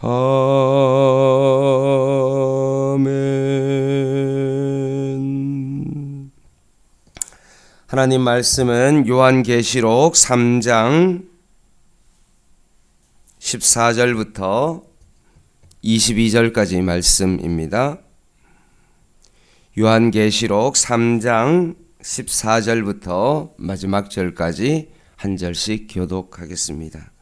아멘. 하나님 말씀은 요한계시록 3장 14절부터 22절까지 말씀입니다. 요한계시록 3장 14절부터 마지막 절까지 한 절씩 교독하겠습니다.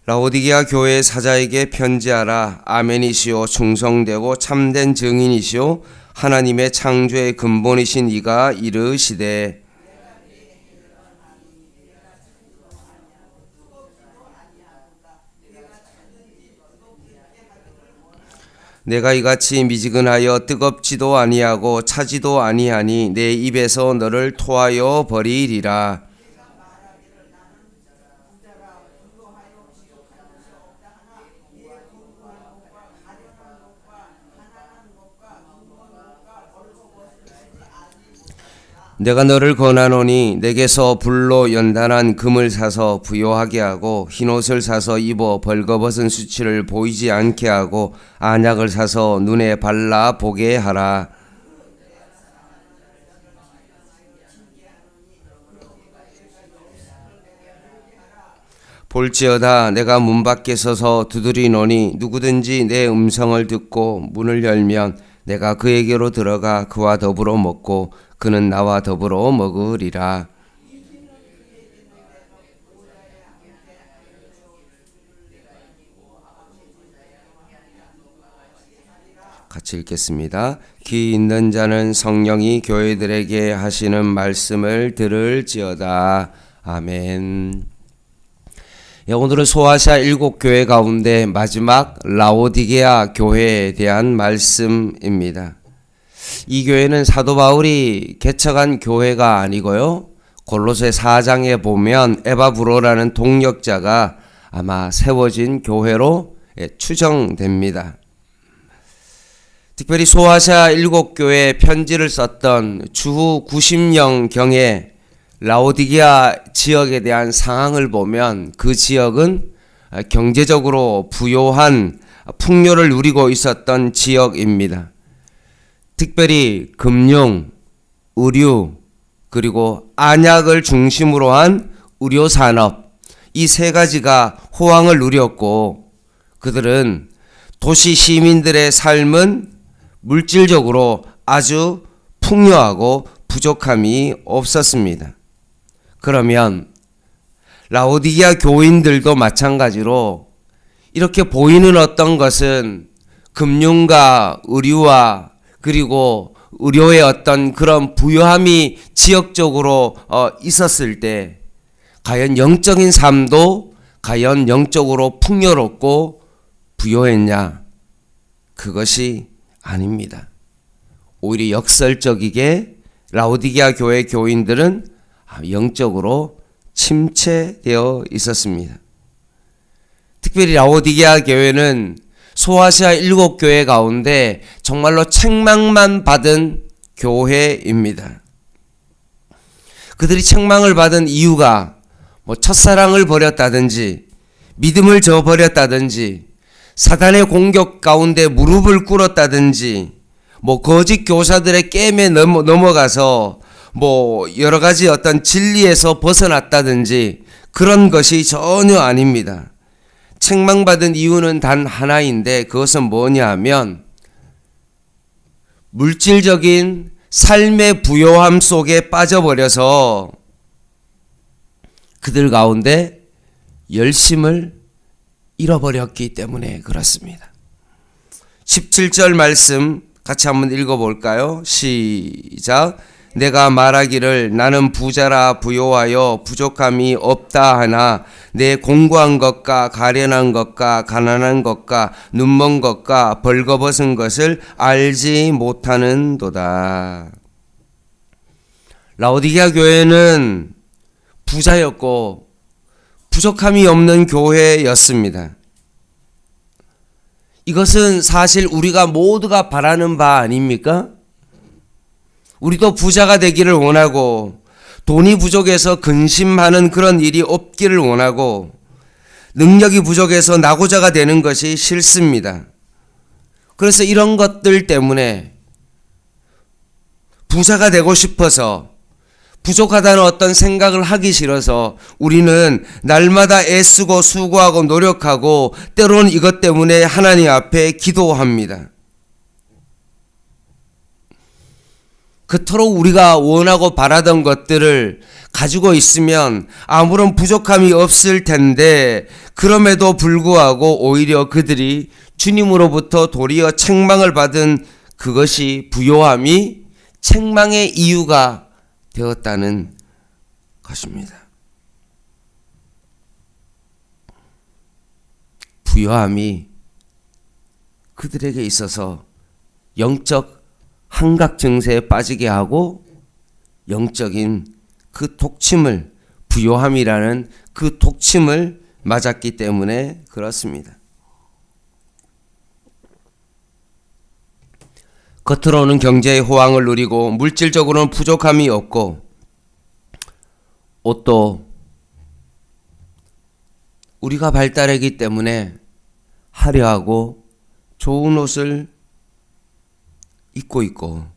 라오디게아 교회 사자에게 편지하라. 아멘이시오 충성되고 참된 증인이시오 하나님의 창조의 근본이신 이가 이르시되 내가 이같이 미지근하여 뜨겁지도 아니하고 차지도 아니하니 내 입에서 너를 토하여 버리리라. 내가 너를 권하노니 내게서 불로 연단한 금을 사서 부요하게 하고 흰옷을 사서 입어 벌거벗은 수치를 보이지 않게 하고 안약을 사서 눈에 발라 보게 하라. 볼지어다 내가 문 밖에 서서 두드리노니 누구든지 내 음성을 듣고 문을 열면 내가 그에게로 들어가 그와 더불어 먹고 그는 나와 더불어 먹으리라. 같이 읽겠습니다. 귀 있는 자는 성령이 교회들에게 하시는 말씀을 들을지어다. 아멘. 오늘은 소아시아 7교회 가운데 마지막 라오디게아 교회에 대한 말씀입니다. 이 교회는 사도 바울이 개척한 교회가 아니고요. 골로새 4장에 보면 에바브로라는 동역자가 아마 세워진 교회로 추정됩니다. 특별히 소아시아 7교회에 편지를 썼던 주후 90년경에 라오디게아 지역에 대한 상황을 보면 그 지역은 경제적으로 부요한 풍요를 누리고 있었던 지역입니다. 특별히 금융, 의류, 그리고 안약을 중심으로 한 의료산업, 이 세 가지가 호황을 누렸고 그들은 도시 시민들의 삶은 물질적으로 아주 풍요하고 부족함이 없었습니다. 그러면 라오디게아 교인들도 마찬가지로 이렇게 보이는 어떤 것은 금융과 의류와 그리고 의료의 어떤 그런 부요함이 지역적으로 있었을 때 과연 영적인 삶도 과연 영적으로 풍요롭고 부요했냐? 그것이 아닙니다. 오히려 역설적이게 라오디게아 교회 교인들은 영적으로 침체되어 있었습니다. 특별히 라오디게아 교회는 소아시아 7교회 가운데 정말로 책망만 받은 교회입니다. 그들이 책망을 받은 이유가 첫사랑을 버렸다든지 믿음을 저버렸다든지 사단의 공격 가운데 무릎을 꿇었다든지 거짓 교사들의 게임에 넘어가서 여러 가지 어떤 진리에서 벗어났다든지 그런 것이 전혀 아닙니다. 책망받은 이유는 단 하나인데 그것은 뭐냐 하면 물질적인 삶의 부요함 속에 빠져버려서 그들 가운데 열심을 잃어버렸기 때문에 그렇습니다. 17절 말씀 같이 한번 읽어볼까요? 시작. 내가 말하기를 나는 부자라 부요하여 부족함이 없다 하나 내 공고한 것과 가련한 것과 가난한 것과 눈먼 것과 벌거벗은 것을 알지 못하는도다. 라오디게아 교회는 부자였고 부족함이 없는 교회였습니다. 이것은 사실 우리가 모두가 바라는 바 아닙니까? 우리도 부자가 되기를 원하고 돈이 부족해서 근심하는 그런 일이 없기를 원하고 능력이 부족해서 낙오자가 되는 것이 싫습니다. 그래서 이런 것들 때문에 부자가 되고 싶어서 부족하다는 어떤 생각을 하기 싫어서 우리는 날마다 애쓰고 수고하고 노력하고 때로는 이것 때문에 하나님 앞에 기도합니다. 그토록 우리가 원하고 바라던 것들을 가지고 있으면 아무런 부족함이 없을 텐데 그럼에도 불구하고 오히려 그들이 주님으로부터 도리어 책망을 받은 그것이 부요함이 책망의 이유가 되었다는 것입니다. 부요함이 그들에게 있어서 영적 환각 증세에 빠지게 하고 영적인 그 독침을 부요함이라는 그 독침을 맞았기 때문에 그렇습니다. 겉으로는 경제의 호황을 누리고 물질적으로는 부족함이 없고 옷도 우리가 발달했기 때문에 화려하고 좋은 옷을 입고 있고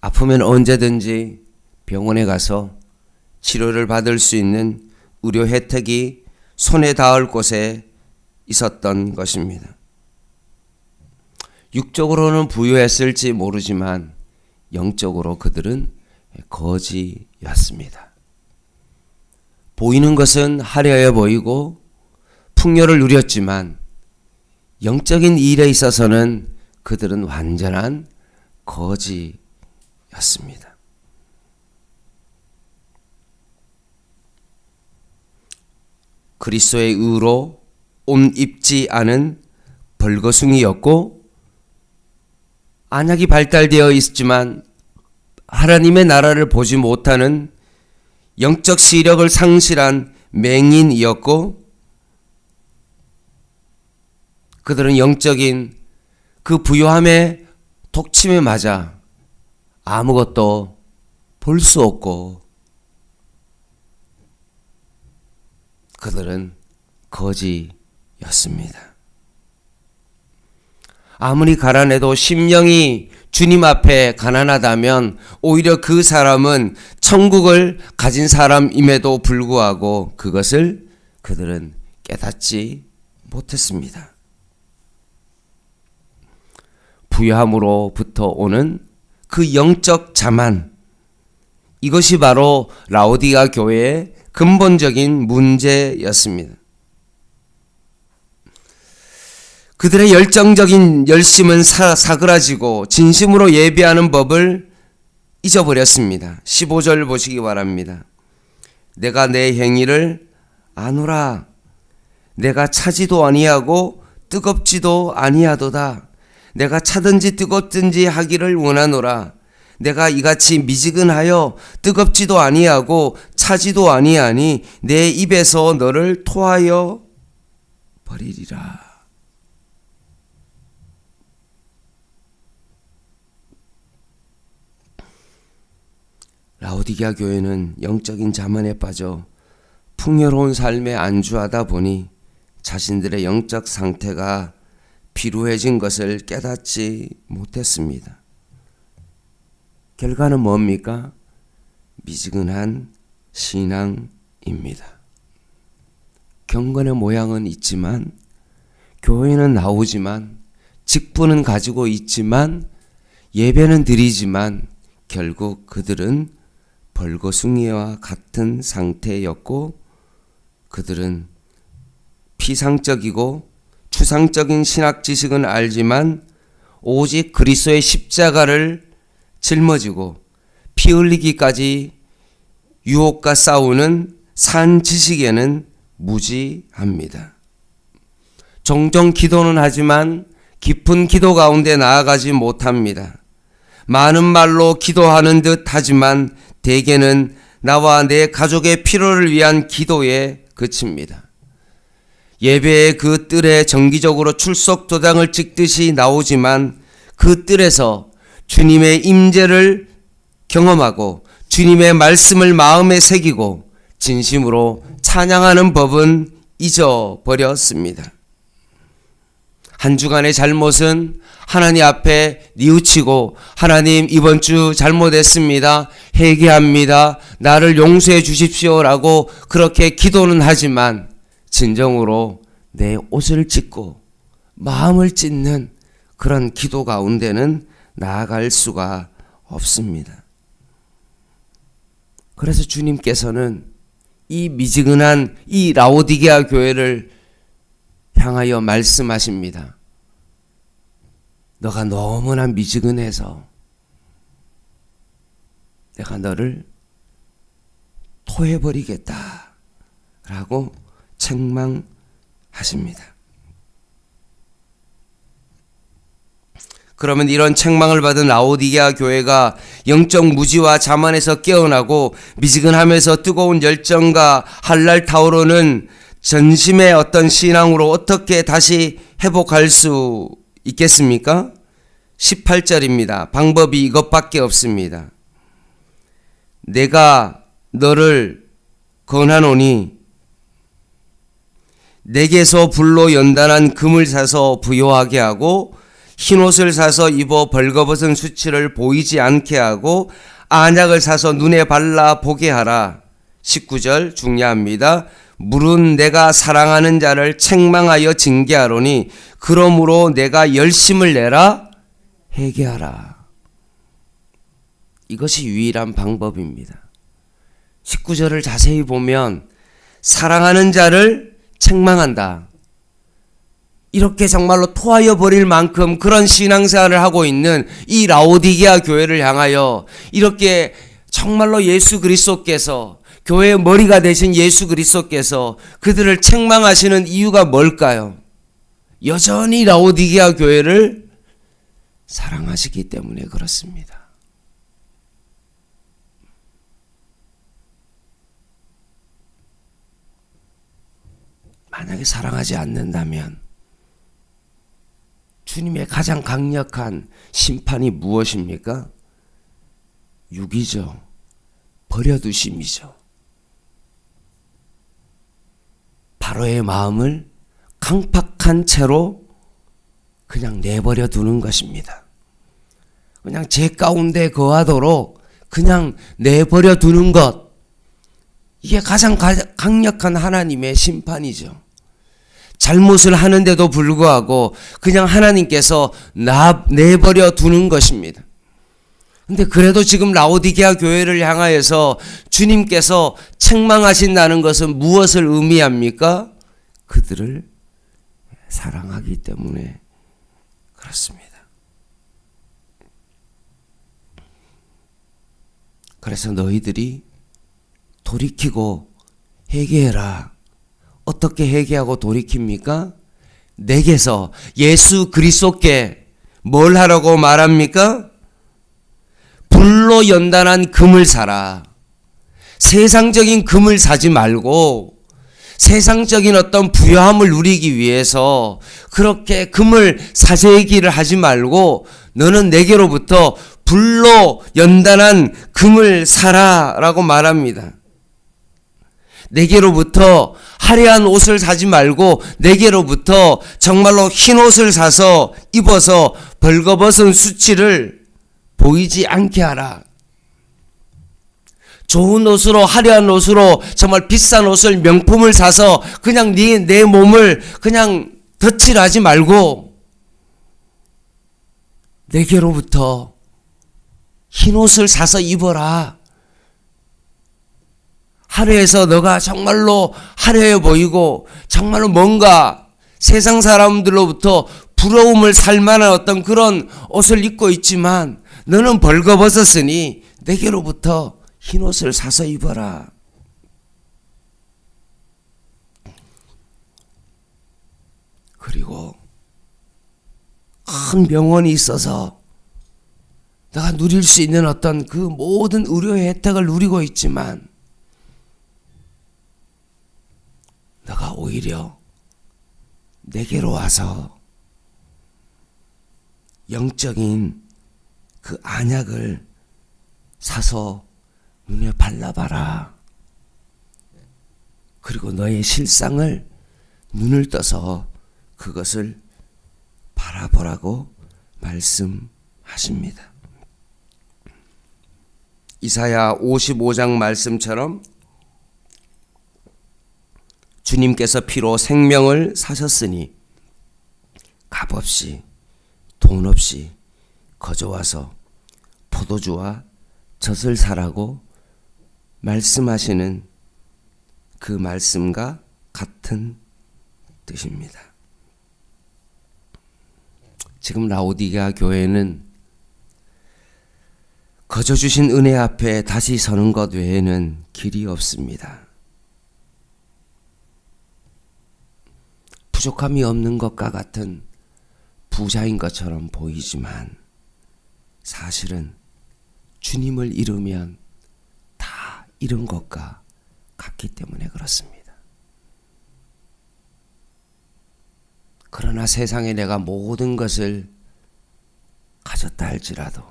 아프면 언제든지 병원에 가서 치료를 받을 수 있는 의료 혜택이 손에 닿을 곳에 있었던 것입니다. 육적으로는 부유했을지 모르지만 영적으로 그들은 거지였습니다. 보이는 것은 화려해 보이고 풍요를 누렸지만 영적인 일에 있어서는 그들은 완전한 거지였습니다. 그리스도의 의로 옷 입지 않은 벌거숭이였고 안약이 발달되어 있지만 하나님의 나라를 보지 못하는 영적 시력을 상실한 맹인이었고 그들은 영적인 그 부요함의 독침에 맞아 아무것도 볼 수 없고 그들은 거지였습니다. 아무리 가난해도 심령이 주님 앞에 가난하다면 오히려 그 사람은 천국을 가진 사람임에도 불구하고 그것을 그들은 깨닫지 못했습니다. 부요함으로부터 오는 그 영적 자만, 이것이 바로 라오디가 교회의 근본적인 문제였습니다. 그들의 열정적인 열심은 사그라지고 진심으로 예배하는 법을 잊어버렸습니다. 15절 보시기 바랍니다. 내가 내 행위를 아노라. 내가 차지도 아니하고 뜨겁지도 아니하도다. 내가 차든지 뜨겁든지 하기를 원하노라. 내가 이같이 미지근하여 뜨겁지도 아니하고 차지도 아니하니 내 입에서 너를 토하여 버리리라. 라오디게아 교회는 영적인 자만에 빠져 풍요로운 삶에 안주하다 보니 자신들의 영적 상태가 피로해진 것을 깨닫지 못했습니다. 결과는 뭡니까? 미지근한 신앙입니다. 경건의 모양은 있지만 교회는 나오지만 직분은 가지고 있지만 예배는 드리지만 결국 그들은 벌거숭이와 같은 상태였고 그들은 피상적이고 추상적인 신학 지식은 알지만 오직 그리스도의 십자가를 짊어지고 피 흘리기까지 유혹과 싸우는 산 지식에는 무지합니다. 종종 기도는 하지만 깊은 기도 가운데 나아가지 못합니다. 많은 말로 기도하는 듯 하지만 대개는 나와 내 가족의 필요를 위한 기도에 그칩니다. 예배의 그 뜰에 정기적으로 출석 도장을 찍듯이 나오지만 그 뜰에서 주님의 임재를 경험하고 주님의 말씀을 마음에 새기고 진심으로 찬양하는 법은 잊어버렸습니다. 한 주간의 잘못은 하나님 앞에 뉘우치고 하나님 이번 주 잘못했습니다. 회개합니다. 나를 용서해 주십시오라고 그렇게 기도는 하지만 진정으로 내 옷을 찢고 마음을 찢는 그런 기도 가운데는 나아갈 수가 없습니다. 그래서 주님께서는 이 미지근한 이 라오디게아 교회를 향하여 말씀하십니다. 너가 너무나 미지근해서 내가 너를 토해버리겠다 라고 책망하십니다. 그러면 이런 책망을 받은 라오디게아 교회가 영적 무지와 자만에서 깨어나고 미지근하면서 뜨거운 열정과 한랄 타오르는 전심의 어떤 신앙으로 어떻게 다시 회복할 수 있겠습니까? 18절입니다. 방법이 이것밖에 없습니다. 내가 너를 권하노니 내게서 불로 연단한 금을 사서 부요하게 하고 흰옷을 사서 입어 벌거벗은 수치를 보이지 않게 하고 안약을 사서 눈에 발라 보게 하라. 19절 중요합니다. 물은 내가 사랑하는 자를 책망하여 징계하노니 그러므로 내가 열심을 내라 회개하라. 이것이 유일한 방법입니다. 19절을 자세히 보면 사랑하는 자를 책망한다. 이렇게 정말로 토하여 버릴 만큼 그런 신앙생활을 하고 있는 이 라오디게아 교회를 향하여 이렇게 정말로 예수 그리스도께서 교회의 머리가 되신 예수 그리스도께서 그들을 책망하시는 이유가 뭘까요? 여전히 라오디게아 교회를 사랑하시기 때문에 그렇습니다. 만약에 사랑하지 않는다면 주님의 가장 강력한 심판이 무엇입니까? 유기죠. 버려두심이죠. 바로의 마음을 강팍한 채로 그냥 내버려 두는 것입니다. 그냥 제 가운데 거하도록 그냥 내버려 두는 것. 이게 가장 강력한 하나님의 심판이죠. 잘못을 하는데도 불구하고 그냥 하나님께서 내버려 두는 것입니다. 근데 그래도 지금 라오디게아 교회를 향하여서 주님께서 책망하신다는 것은 무엇을 의미합니까? 그들을 사랑하기 때문에 그렇습니다. 그래서 너희들이 돌이키고 회개해라. 어떻게 회개하고 돌이킵니까? 내게서 예수 그리스도께 뭘 하라고 말합니까? 불로 연단한 금을 사라. 세상적인 금을 사지 말고 세상적인 어떤 부요함을 누리기 위해서 그렇게 금을 사재기를 하지 말고 너는 내게로부터 불로 연단한 금을 사라라고 말합니다. 내게로부터 화려한 옷을 사지 말고 내게로부터 정말로 흰 옷을 사서 입어서 벌거벗은 수치를 보이지 않게 하라. 좋은 옷으로 화려한 옷으로 정말 비싼 옷을 명품을 사서 그냥 내 몸을 그냥 덧칠하지 말고 내게로부터 흰 옷을 사서 입어라. 화려해서 너가 정말로 화려해 보이고 정말로 뭔가 세상 사람들로부터 부러움을 살 만한 어떤 그런 옷을 입고 있지만 너는 벌거벗었으니 내게로부터 흰 옷을 사서 입어라. 그리고 큰 병원이 있어서 내가 누릴 수 있는 어떤 그 모든 의료의 혜택을 누리고 있지만 너가 오히려 내게로 와서 영적인 그 안약을 사서 눈에 발라봐라. 그리고 너의 실상을 눈을 떠서 그것을 바라보라고 말씀하십니다. 이사야 55장 말씀처럼 주님께서 피로 생명을 사셨으니 값없이 돈 없이 거저와서 포도주와 젖을 사라고 말씀하시는 그 말씀과 같은 뜻입니다. 지금 라오디게아 교회는 거저 주신 은혜 앞에 다시 서는 것 외에는 길이 없습니다. 부족함이 없는 것과 같은 부자인 것처럼 보이지만 사실은 주님을 잃으면 다 잃은 것과 같기 때문에 그렇습니다. 그러나 세상에 내가 모든 것을 가졌다 할지라도,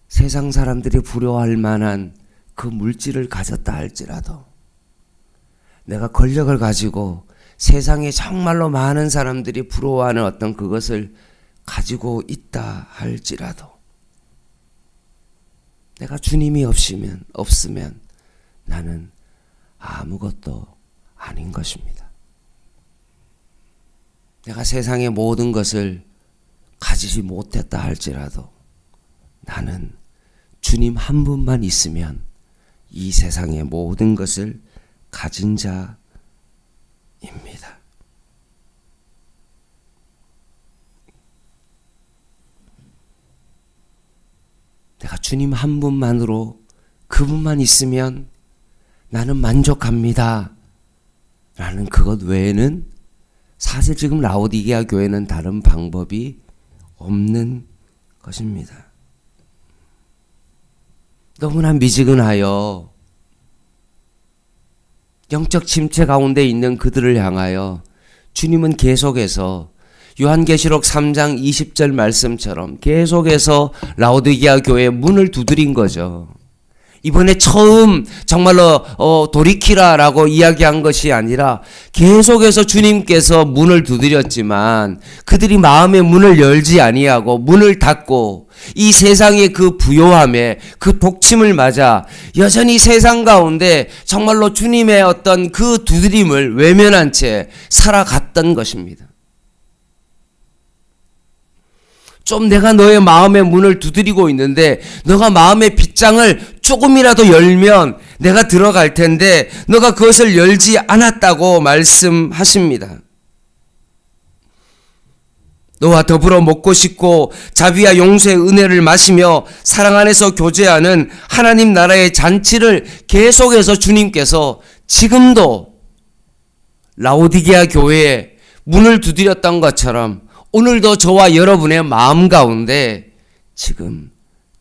세상 사람들이 부러워할 만한 그 물질을 가졌다 할지라도, 내가 권력을 가지고 세상에 정말로 많은 사람들이 부러워하는 어떤 그것을 가지고 있다 할지라도, 내가 주님이 없으면 나는 아무것도 아닌 것입니다. 내가 세상의 모든 것을 가지지 못했다 할지라도 나는 주님 한 분만 있으면 이 세상의 모든 것을 가진 자입니다. 내가 주님 한 분만으로, 그분만 있으면 나는 만족합니다 라는 그것 외에는 사실 지금 라오디게아 교회는 다른 방법이 없는 것입니다. 너무나 미지근하여 영적 침체 가운데 있는 그들을 향하여 주님은 계속해서 요한계시록 3장 20절 말씀처럼 계속해서 라오디게아 교회의 문을 두드린 거죠. 이번에 처음 정말로 돌이키라라고 이야기한 것이 아니라 계속해서 주님께서 문을 두드렸지만 그들이 마음의 문을 열지 아니하고 문을 닫고 이 세상의 그 부요함에 그 독침을 맞아 여전히 세상 가운데 정말로 주님의 어떤 그 두드림을 외면한 채 살아갔던 것입니다. 좀 내가 너의 마음의 문을 두드리고 있는데 너가 마음의 빗장을 조금이라도 열면 내가 들어갈 텐데 너가 그것을 열지 않았다고 말씀하십니다. 너와 더불어 먹고 싶고 자비와 용서의 은혜를 마시며 사랑 안에서 교제하는 하나님 나라의 잔치를 계속해서 주님께서 지금도 라오디게아 교회에 문을 두드렸던 것처럼 오늘도 저와 여러분의 마음 가운데 지금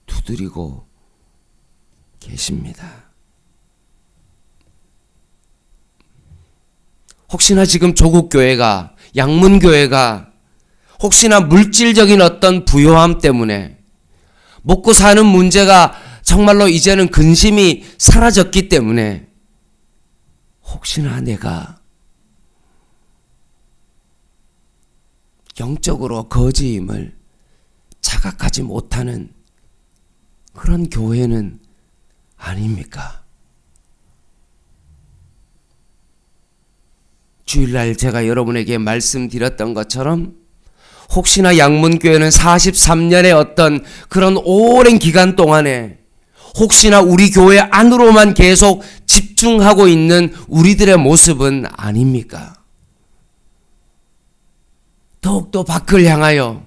두드리고 계십니다. 혹시나 지금 조국교회가, 양문교회가 혹시나 물질적인 어떤 부요함 때문에 먹고 사는 문제가 정말로 이제는 근심이 사라졌기 때문에 혹시나 내가 영적으로 거지임을 자각하지 못하는 그런 교회는 아닙니까? 주일날 제가 여러분에게 말씀드렸던 것처럼 혹시나 양문교회는 43년의 어떤 그런 오랜 기간 동안에 혹시나 우리 교회 안으로만 계속 집중하고 있는 우리들의 모습은 아닙니까? 더욱더 밖을 향하여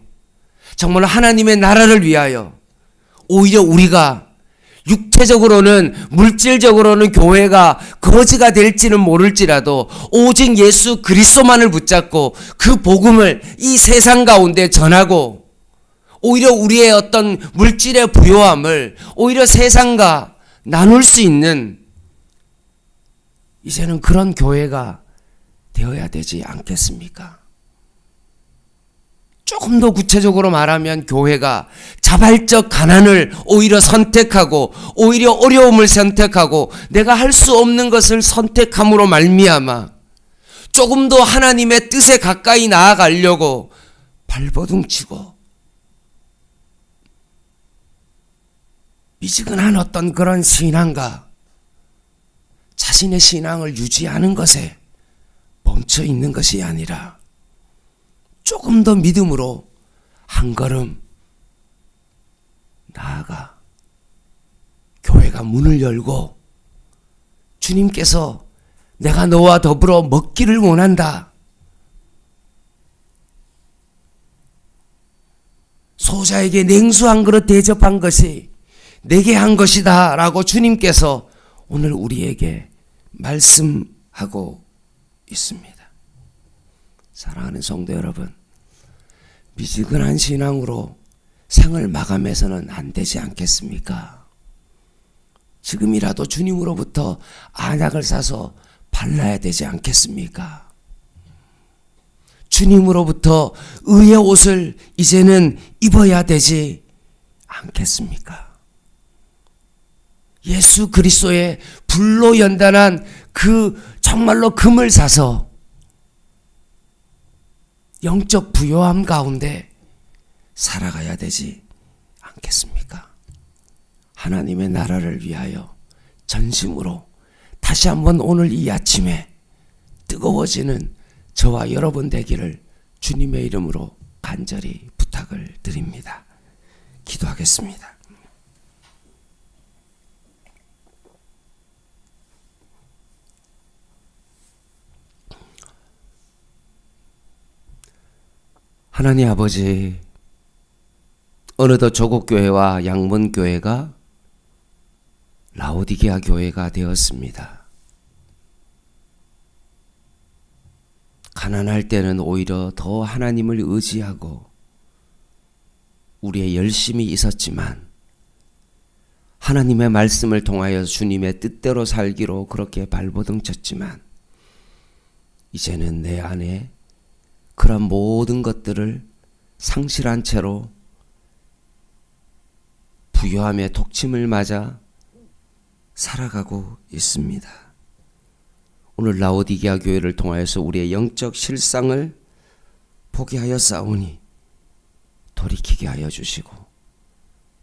정말 하나님의 나라를 위하여 오히려 우리가 육체적으로는 물질적으로는 교회가 거지가 될지는 모를지라도 오직 예수 그리스도만을 붙잡고 그 복음을 이 세상 가운데 전하고 오히려 우리의 어떤 물질의 부요함을 오히려 세상과 나눌 수 있는 이제는 그런 교회가 되어야 되지 않겠습니까? 조금 더 구체적으로 말하면 교회가 자발적 가난을 오히려 선택하고 오히려 어려움을 선택하고 내가 할 수 없는 것을 선택함으로 말미암아 조금 더 하나님의 뜻에 가까이 나아가려고 발버둥치고 미지근한 어떤 그런 신앙과 자신의 신앙을 유지하는 것에 멈춰 있는 것이 아니라 조금 더 믿음으로 한 걸음 나아가 교회가 문을 열고 주님께서 내가 너와 더불어 먹기를 원한다. 소자에게 냉수 한 그릇 대접한 것이 내게 한 것이다 라고 주님께서 오늘 우리에게 말씀하고 있습니다. 사랑하는 성도 여러분, 미지근한 신앙으로 생을 마감해서는 안 되지 않겠습니까? 지금이라도 주님으로부터 안약을 사서 발라야 되지 않겠습니까? 주님으로부터 의의 옷을 이제는 입어야 되지 않겠습니까? 예수 그리스도의 불로 연단한 그 정말로 금을 사서 영적 부요함 가운데 살아가야 되지 않겠습니까? 하나님의 나라를 위하여 전심으로 다시 한번 오늘 이 아침에 뜨거워지는 저와 여러분 되기를 주님의 이름으로 간절히 부탁을 드립니다. 기도하겠습니다. 하나님 아버지, 어느덧 조국교회와 양문교회가 라오디게아 교회가 되었습니다. 가난할 때는 오히려 더 하나님을 의지하고 우리의 열심이 있었지만 하나님의 말씀을 통하여 주님의 뜻대로 살기로 그렇게 발버둥 쳤지만 이제는 내 안에 그런 모든 것들을 상실한 채로 부요함의 독침을 맞아 살아가고 있습니다. 오늘 라오디게아 교회를 통하여서 우리의 영적 실상을 보게 하여 싸우니 돌이키게 하여 주시고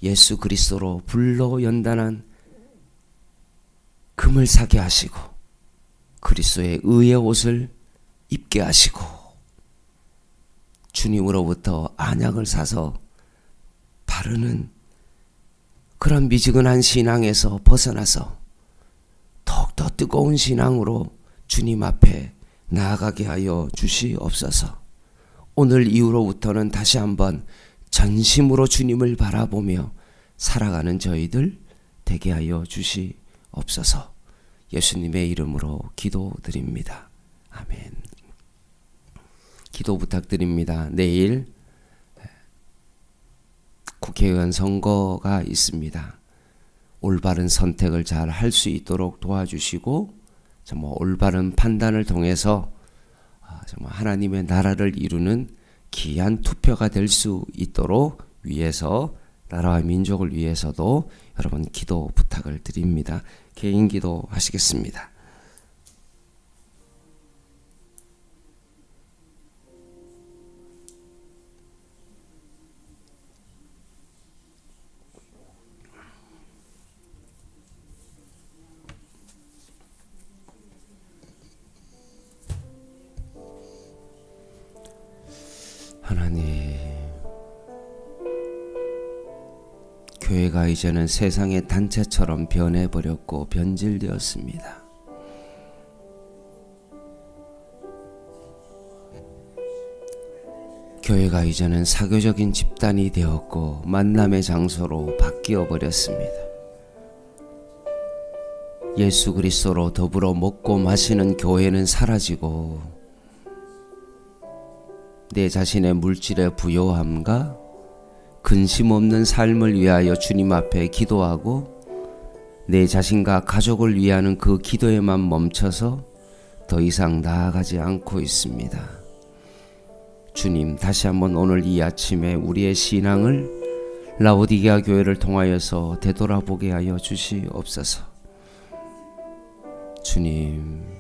예수 그리스도로 불로 연단한 금을 사게 하시고 그리스도의 의의 옷을 입게 하시고 주님으로부터 안약을 사서 바르는 그런 미지근한 신앙에서 벗어나서 더욱더 뜨거운 신앙으로 주님 앞에 나아가게 하여 주시옵소서. 오늘 이후로부터는 다시 한번 전심으로 주님을 바라보며 살아가는 저희들 되게 하여 주시옵소서. 예수님의 이름으로 기도드립니다. 아멘. 기도 부탁드립니다. 내일 국회의원 선거가 있습니다. 올바른 선택을 잘 할 수 있도록 도와주시고 정말 올바른 판단을 통해서 정말 하나님의 나라를 이루는 귀한 투표가 될 수 있도록 위해서 나라와 민족을 위해서도 여러분 기도 부탁을 드립니다. 개인 기도 하시겠습니다. 하나님, 교회가 이제는 세상의 단체처럼 변해버렸고 변질되었습니다. 교회가 이제는 사교적인 집단이 되었고 만남의 장소로 바뀌어 버렸습니다. 예수 그리스도로 더불어 먹고 마시는 교회는 사라지고 내 자신의 물질의 부요함과 근심 없는 삶을 위하여 주님 앞에 기도하고 내 자신과 가족을 위하는 그 기도에만 멈춰서 더 이상 나아가지 않고 있습니다. 주님, 다시 한번 오늘 이 아침에 우리의 신앙을 라오디게아 교회를 통하여서 되돌아보게 하여 주시옵소서. 주님,